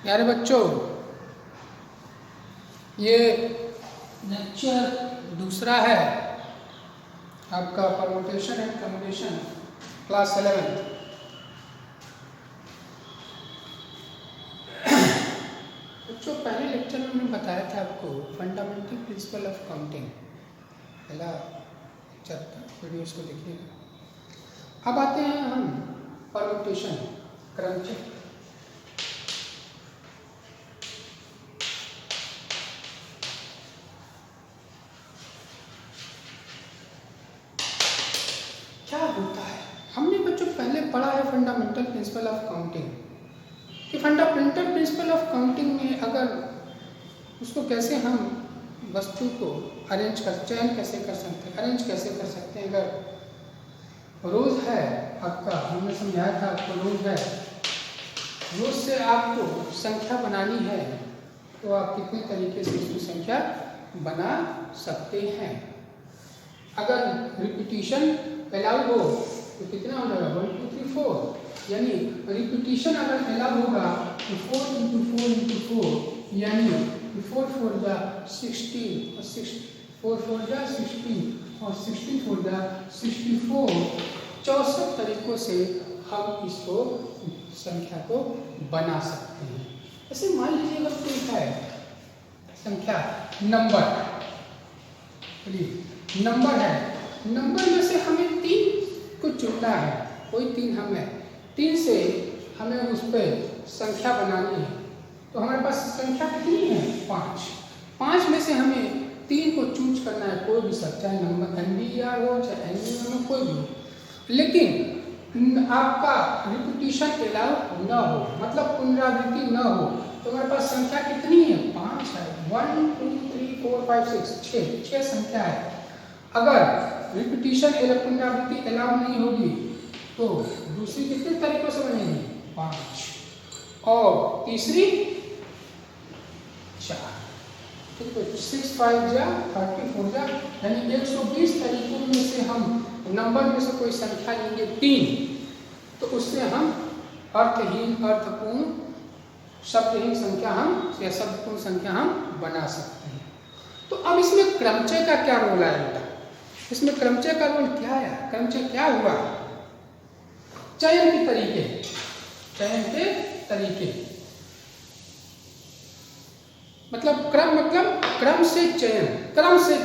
प्यारे बच्चों, ये लेक्चर दूसरा है आपका परम्यूटेशन एंड कम्यूटेशन क्लास 11। बच्चों, पहले लेक्चर में मैंने बताया था आपको फंडामेंटल प्रिंसिपल ऑफ काउंटिंग, पहला लेक्चर था, वीडियोस को देखिएगा। अब आते हैं हम परम्यूटेशन, क्रमचय। क्या होता है? हमने बच्चों पहले पढ़ा है फंडामेंटल प्रिंसिपल ऑफ काउंटिंग कि फंडामेंटल प्रिंसिपल ऑफ काउंटिंग में अगर उसको कैसे हम वस्तु को चयन कैसे कर सकते हैं, अरेंज कैसे कर सकते हैं। अगर रोज है आपका, हमने समझाया था आपको रोज है, रोज से आपको संख्या बनानी है तो आप कितने तरीके से उसकी संख्या बना सकते हैं। अगर रिपीटिशन अलाउ हो तो कितना हो जाएगा, 1 2 3 4, यानी रिपीटिशन अगर अलाउ होगा तो 4 × 4 × 4 यानी 4 4 जा 16 और 4 4 जा 16 और 16 4 जा 64। 64 तरीकों से हम इसको संख्या को बना सकते हैं। ऐसे मान लीजिए अगर कोई है संख्या नंबर है, नंबर में से हमें 3 को चुनना है, कोई 3 हमें 3 से हमें उस पर संख्या बनानी है। तो हमारे पास संख्या कितनी है, 5 में से हमें 3 को चूज करना है, कोई भी सब, चाहे नंबर NBR हो चाहे NBR हो, कोई भी हो। लेकिन आपका रिपीटिशन अलाउ न हो, मतलब पुनरावृत्ति न हो, तो हमारे पास संख्या कितनी है, 5 है। 1 2 3 4 5 6 6 संख्या है। अगर रिपीटिशन पुनरावृत्ति अलाउ नहीं होगी तो दूसरी कितने तरीकों से बनेगी, 5 और तीसरी 4। 6 5 जा 34 जा, यानी 120 तरीकों में से हम नंबर में से कोई संख्या लेंगे 3, तो उससे हम अर्थहीन, अर्थपूर्ण, शब्दहीन संख्या या शब्दपूर्ण संख्या हम बना सकते हैं। तो अब इसमें क्रमचय का क्या रोल आया बेटा? इसमें क्रमचय का रोल क्या है? क्रमचय क्या हुआ? चयन के तरीके, मतलब क्रम से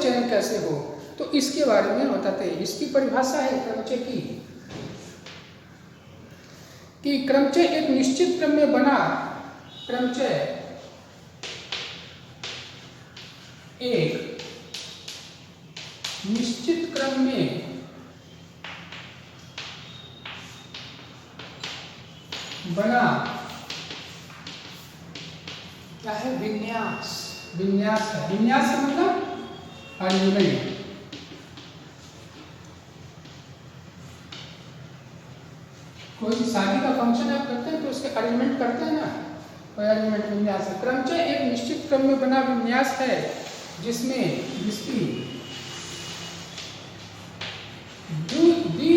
चयन कैसे हो, तो इसके बारे में बताते हैं। इसकी परिभाषा है क्रमचय की कि क्रमचय एक निश्चित क्रम में बना, क्रमचय एक निश्चित क्रम में बना क्या है, विन्यास है। विन्यास का मतलब अरेंजमेंट। कोई शादी का फंक्शन आप करते हैं तो उसके अरेंजमेंट करते हैं ना, कोई अरेंजमेंट विन्यास है। क्रमचय एक निश्चित क्रम में बना विन्यास है जिसकी दी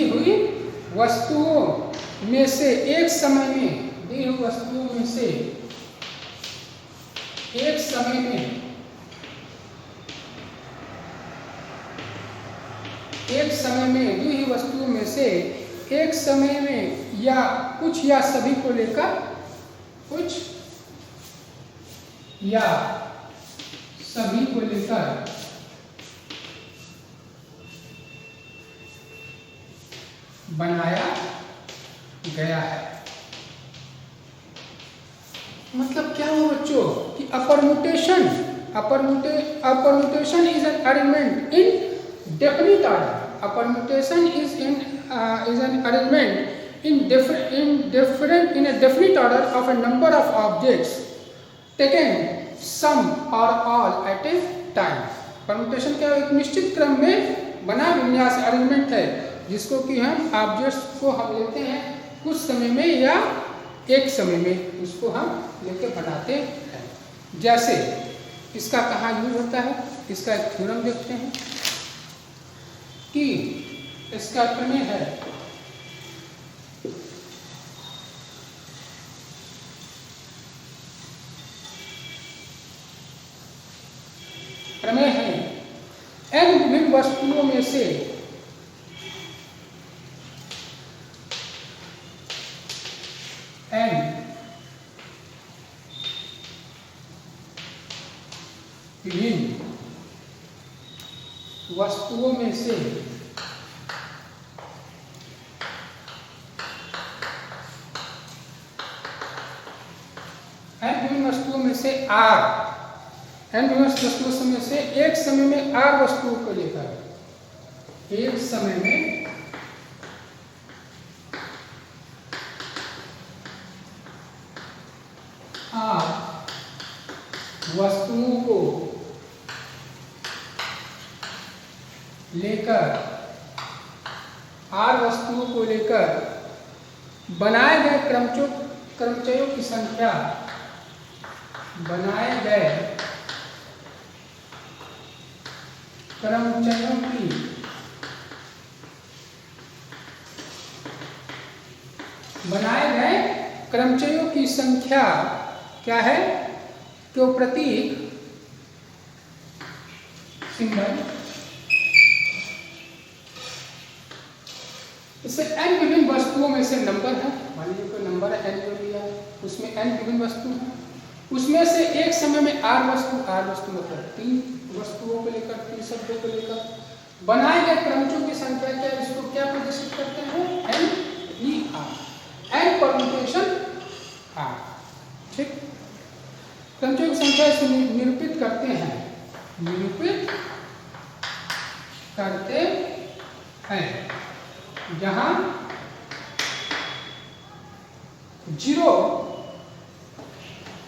हुई वस्तुओं में से एक समय में या कुछ या सभी को लेकर बनाया गया है। मतलब क्या हो बच्चों कि permutation is an arrangement in definite order. Permutation is an arrangement in a definite order of a number of objects taken some or all at a time। Permutation क्या, एक निश्चित क्रम में बना विन्यास, अरेंजमेंट है, जिसको कि हम ऑब्जेक्ट्स को हम लेते हैं कुछ समय में या एक समय में, उसको हम लेके बनाते हैं। जैसे इसका कहाँ यूज होता है, इसका एक थ्योरम देखते हैं कि इसका प्रमेय है बने हैं n विभिन्न वस्तुओं में से n विभिन्न वस्तुओं में से n विभिन्न वस्तुओं में से r n विभिन्न वस्तुओं में से एक समय में r वस्तुओं को लेकर एक समय में r वस्तुओं को लेकर बनाए गए क्रमचयों की संख्या क्या है कि वो प्रतीक सिंबल इससे n विभिन्न वस्तुओं में से नंबर है। मान लीजिए कोई नंबर है n जो लिया, उसमें n विभिन्न वस्तु है, उसमें से एक समय में r वस्तु मतलब 3 वस्तुओं को लेकर 3 शब्दों को लेकर बनाए गए क्रमचयों की संख्या क्या, इसको क्या प्रदर्शित करते हैं? n permutation r। ठीक, क्रमचयों की संख्या से निरूपित करते हैं जहां 0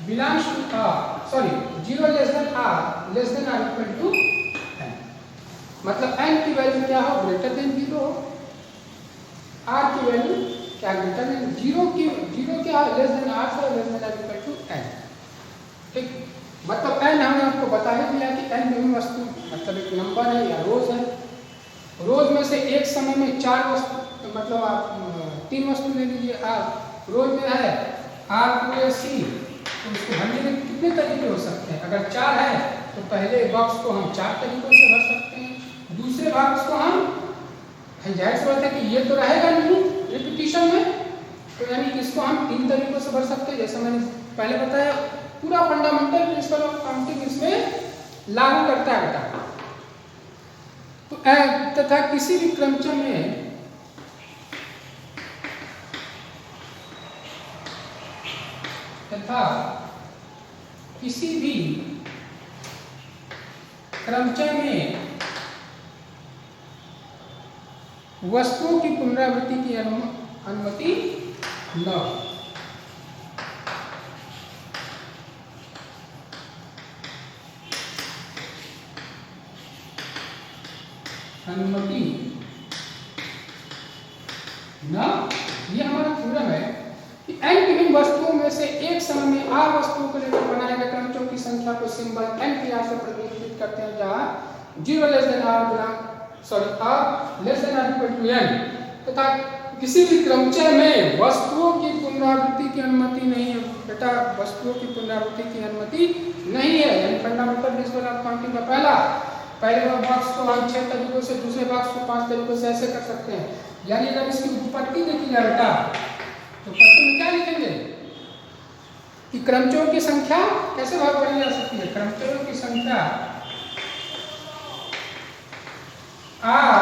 belongs to r, 0 less than r equal to n, मतलब n की वैल्यू क्या हो? ग्रेटर देन 0 हो, r की वैल्यू क्या ग्रेटर देन 0 क्या है? लेस देन r से less than r equal to n। ठीक, मतलब n हमने आपको बता ही दिया कि n विभिन्न वस्तु मतलब एक नंबर है या रोज है। रोज में से एक समय में 4 वस्तु मतलब आप 3 वस्तु ले लीजिए। आप रोज में है r पूरे c, तो उसको भरने के कितने तरीके हो सकते हैं? अगर 4 है तो पहले बॉक्स को हम 4 तरीकों से भर सकते हैं, दूसरे बॉक्स को हम जाहिर सी बात है कि ये तो रहेगा नहीं रिपीटिशन में, तो यानी कि इसको हम 3 तरीकों से भर सकते हैं। जैसे मैंने पहले बताया, पूरा फंडामेंटल प्रिंसिपल ऑफ काउंटिंग इसमें लागू करता है बेटा। तो तथा किसी भी क्रमचय में वस्तुओं की पुनरावृत्ति की अनुमति न ये हमारा थ्योरम है कि n विभिन्न वस्तुओं में से एक समय में r वस्तुओं को लेकर बनाए गए क्रमचयों की संख्या को सिंबल n की से प्रतिनिधित्व करते हैं, जहां 0 less than r less than r equal to n, तथा किसी भी क्रमचय में वस्तुओं की पुनरावृत्ति की अनुमति नहीं है बेटा। वस्तुओं की पुनरावृत्ति की अनुमति नहीं है, यानी फंडामेंटल प्रिंसिपल ऑफ काउंटिंग का पहले बॉक्स को हम 6 तरीकों से, दूसरे बॉक्स को 5 तरीकों से ऐसे कर सकते हैं। यानी अगर इसकी उपपत्ति देखी जाए बेटा तो पत्ती में क्या लिखेंगे कि क्रमचयों की संख्या कैसे भाग करी जा सकती है? क्रमचयों की संख्या r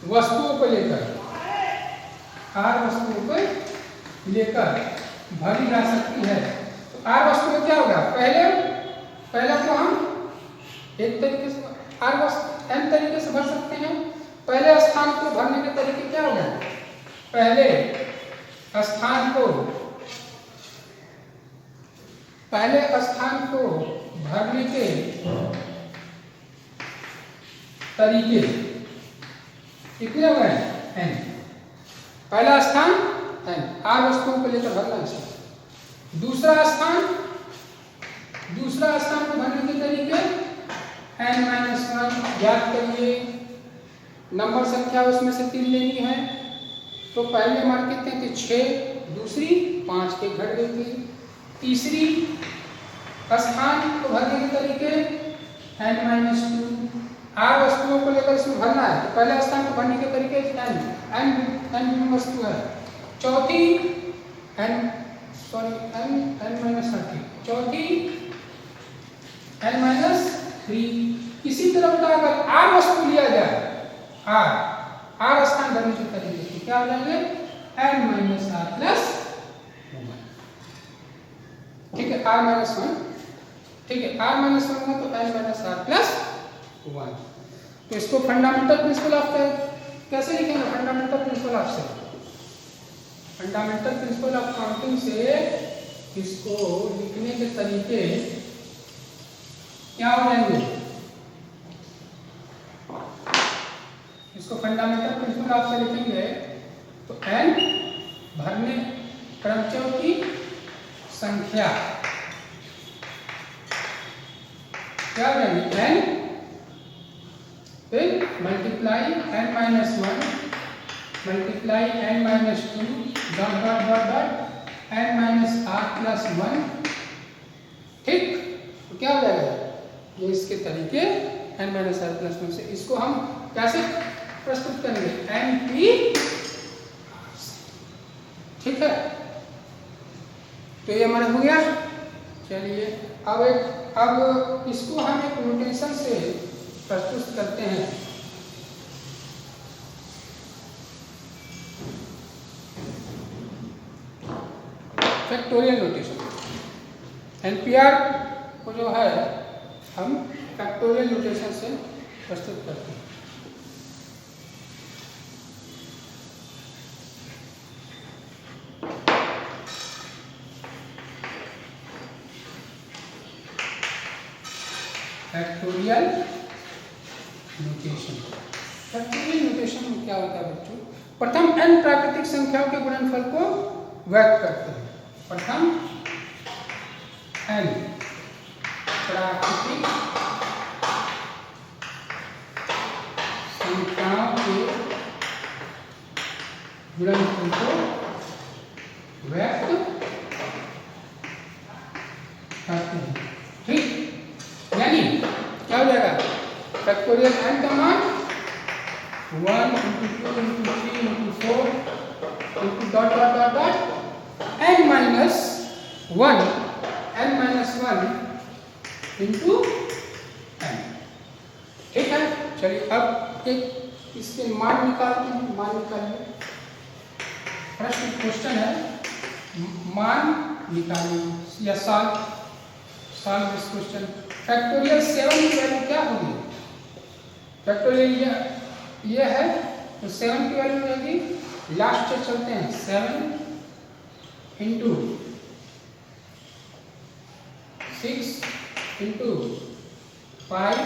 वस्तुओं को लेकर भरी जा सकती है। तो r वस्तु में क्या होगा? पहला तो हम एक तरीके से n तरीके से भर सकते हैं। पहले स्थान को भरने के तरीके क्या होगा? पहले स्थान को भरने के तरीके कितने हो गए? n। पहला स्थान n, r वस्तुओं को लेकर भरना है। दूसरा स्थान को भरने के तरीके n-1 याद करिए, नंबर संख्या उसमें से 3 लेनी है, तो पहले मान कितने थे? 6, दूसरी 5 के घट गई थी। तीसरी स्थान को भरने के तरीके n माइनस 2 r वस्तुओं को लेकर इसमें भरना है। तो पहले स्थान को भरने के तरीके n वस्तु है। चौथी n माइनस 30, चौथी n माइनस 3। इसी तरह बेटा अगर r वस्तु लिया जाए, r स्थान भरने के तरीके तो क्या हो जाएंगे n माइनस r प्लस 1। ठीक है, r माइनस 1, ठीक है, r माइनस 1 हुआ तो n माइनस r प्लस 1। तो इसको फंडामेंटल प्रिंसिपल ऑफ कैसे लिखेंगे? फंडामेंटल प्रिंसिपल ऑफ से, फंडामेंटल प्रिंसिपल ऑफ काउंटिंग से इसको लिखने के तरीके क्या हो जाएंगे? इसको फंडामेंटल प्रिंसिपल ऑफ से लिखेंगे तो n भरने क्रमचयों की संख्या क्या हो जाएगी? n फिर multiply n minus 1 multiply n minus 2 dot dot dot dot n minus r plus 1। ठीक, तो क्या हो जाएगा? ये इसके तरीके n माइनस r प्लस 1 से। इसको हम कैसे प्रस्तुत करेंगे? n p। ठीक है, तो ये हमारा हो गया। चलिए अब इसको हम एक नोटेशन से प्रस्तुत करते हैं। फैक्टोरियल नोटेशन, एनपीआर को जो है हम फैक्टोरियल नोटेशन से प्रस्तुत करते हैं। फैक्टोरियल नोटेशन, फैक्टोरियल नोटेशन में क्या होता है बच्चों? प्रथम n प्राकृतिक संख्याओं के गुणनफल को व्यक्त करते हैं। प्रथम n प्राकृतिक संख्याओं के गुणनफल को व्यक्त करते हैं। ठीक, यानी क्या हो जाएगा? फैक्टोरियल n का मान 1 into 2 into 3 into 4 into dot dot dot dot n minus 1 into n। ठीक है, चलिए अब एक इसके मान निकालते हैं। मान निकालिए, प्रश्न क्वेश्चन है, मान निकालिए या सॉल्व दिस क्वेश्चन। फैक्टोरियल 7 की वैल्यू क्या होगी? फैक्टोरियल ये है तो 7 की वैल्यू रहेगी, लास्ट से चलते हैं, 7 into 6 into 5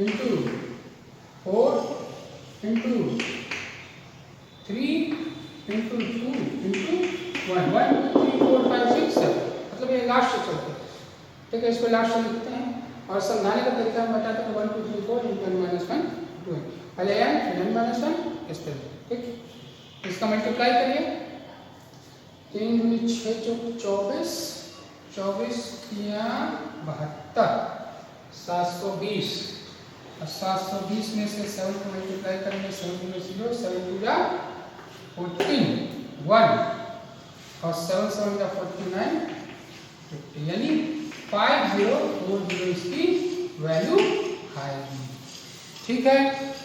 into 4 into 3 into 2 into 1 1 2 3 4 5 6 7, मतलब ये लास्ट से चलते हैं। ठीक है, इसको लास्ट से लिखते हैं और समझाने का तरीका हम बताते हैं। 1 2 3 4 इंटू n माइनस 1 2 पहले n फिर n माइनस 1 इस तरह। ठीक, इसका मल्टीप्लाई करिए, 3 दूनी 6 24 24 या 72 720 और 720 में से 7 को मल्टीप्लाई करेंगे, 7 में 0 7 2 या 14 1 और 7 7 या 49 50, यानी 5040 इसकी वैल्यू आएगी। ठीक है,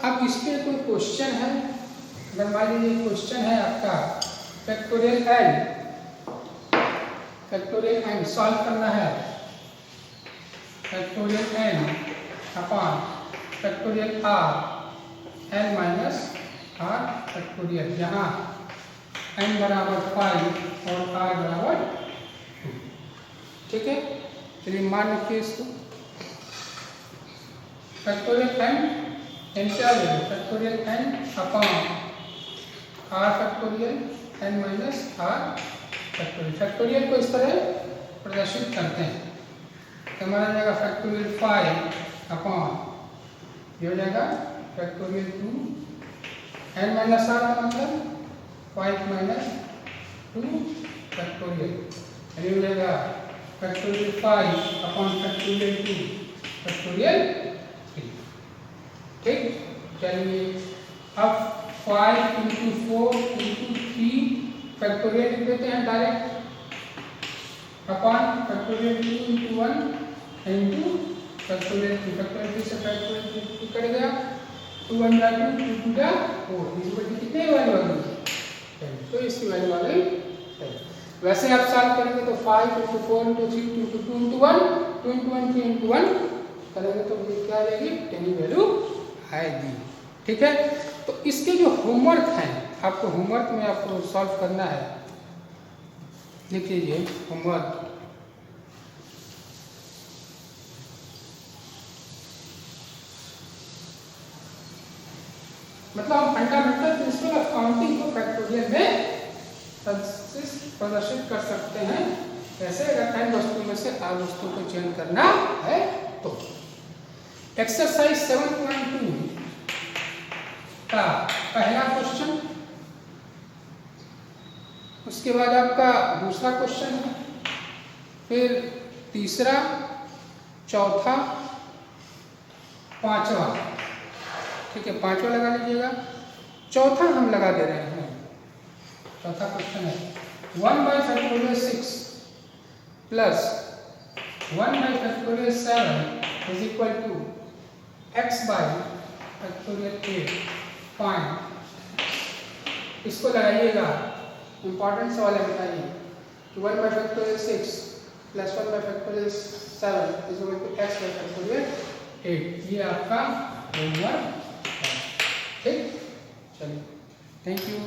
अब इस पे कोई क्वेश्चन है, अगर मान लीजिए क्वेश्चन है आपका फैक्टोरियल n सॉल्व करना है, factorial n upon factorial r n minus r factorial, जहाँ n बराबर 5 और r बराबर 2। ठीक है, चलिए मान रखिए इसको। फैक्टोरियल n क्या लेंगे? Factorial n upon r factorial n minus r factorial. Factorial को इस तरह प्रदर्शित करते हैं, तो हमारा जाएगा फैक्टोरियल 5 अपॉन ये हो जाएगा फैक्टोरियल 2 n माइनस r का मतलब 5 माइनस 2 फैक्टोरियल, यानी हो जाएगा फैक्टोरियल 5 अपॉन फैक्टोरियल 2 फैक्टोरियल 3। ठीक, चलिए अब 5 इंटू 4 इंटू 3 फैक्टोरियल लिख देते हैं direct upon factorial 2 into 1 into factorial 3। Factorial 3 से फैक्टोरियल 3 कट गया, 2 1 जा 2 2 2 जा 4, इस बटी कितने वैल्यू आ गई? तो इसकी वैल्यू आ गई 10। वैसे आप सॉल्व करेंगे तो 5 into 4 into 3 into 2 into 1 2 into 1 3 into 1 करेंगे तो ये क्या आ जाएगी? 10 की वैल्यू आएगी। ठीक है, तो इसके जो होमवर्क हैं, आपको होमवर्क में आपको सॉल्व करना है। लिख लीजिए होमवर्क। मतलब हम फंडामेंटल प्रिंसिपल ऑफ काउंटिंग को फैक्टोरियल में प्रदर्शित कर सकते हैं। कैसे? अगर n वस्तुओं में से r वस्तुओं को चयन करना है तो। एक्सरसाइज 7.2 का पहला क्वेश्चन, उसके बाद आपका दूसरा क्वेश्चन है, फिर तीसरा, चौथा, पांचवा। ठीक है, पांचवा लगा लीजिएगा। चौथा हम लगा दे रहे हैं। चौथा क्वेश्चन है 1/6 plus 1/7 is equal to x/8। Find. इसको लगाइएगा, इंपॉर्टेंट सवाल है, बताइए। 1/6 plus 1/7 is equal to x/8। ये आपका होमवर्क है। ठीक, चलिए, थैंक यू।